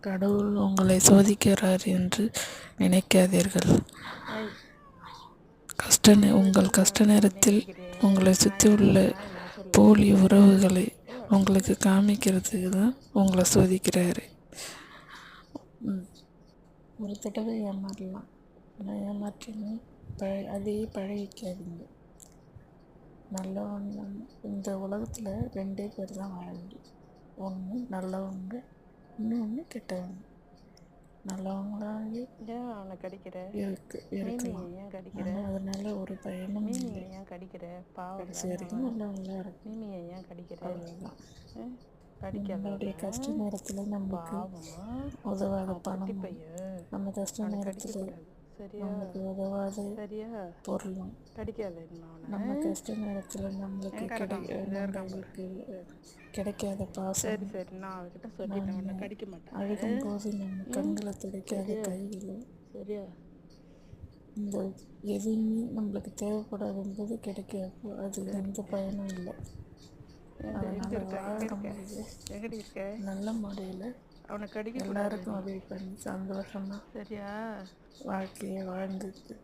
கடவுள் உங்களை சோதிக்கிறார் என்று நினைக்காதீர்கள். ஐய், உங்கள் கஷ்ட நேரத்தில் உங்களை சுற்றி நான் உள்ள நான் என்ன சொல்லுவேன்? போலி உறவுகளை உங்களுக்கு காமிக்கிறதுக்கு தான் உங்களை சோதிக்கிறாரு. ஒரு தடவை ஏமாறலாம், ஆனால் ஏமாற்றினு அதையே பழகிக்காதீங்க. நல்லவன் இந்த உலகத்தில் 2 பேர் தான் வாழ முடியும். ஒன்று நல்லவங்க, இன்னொன்று கெட்டவங்க. நல்லவங்களாகவே ஏன் அவனை கடிக்கிற? இருக்கலாம், ஏன் கடிக்கிற? ஆனால் அதனால ஒரு பயனும் இல்லை. ஏன் கடிக்கிற? பாவம் கடைசி வரைக்கும் நல்லவங்களா இருக்கும். மீமியை ஏன் கடிக்கிற? அவ்வளோதான். கடிக்காத. நம்மளுடைய கஷ்ட நேரத்தில் நமக்கு உதவாத பணம், நம்ம கஷ்ட நேரத்தில் நமக்கு உதவாத பொருளும், நம்ம கஷ்ட நேரத்தில் நம்மளுக்கு கிடைக்காத பாசம், அழுகும் போது நம்ம கண்களை துடைக்காத கைகளும், இந்த எதுவுமே நம்மளுக்கு தேவைப்படாத போது கிடைக்காது. அது எந்த பயனும் இல்லை. அதனால் வாழும்போது நல்ல முறையில் எல்லாருக்கும் உதவி பண்ணி சந்தோஷமாக வாழ்க்கையை வாழ்ந்துட்டு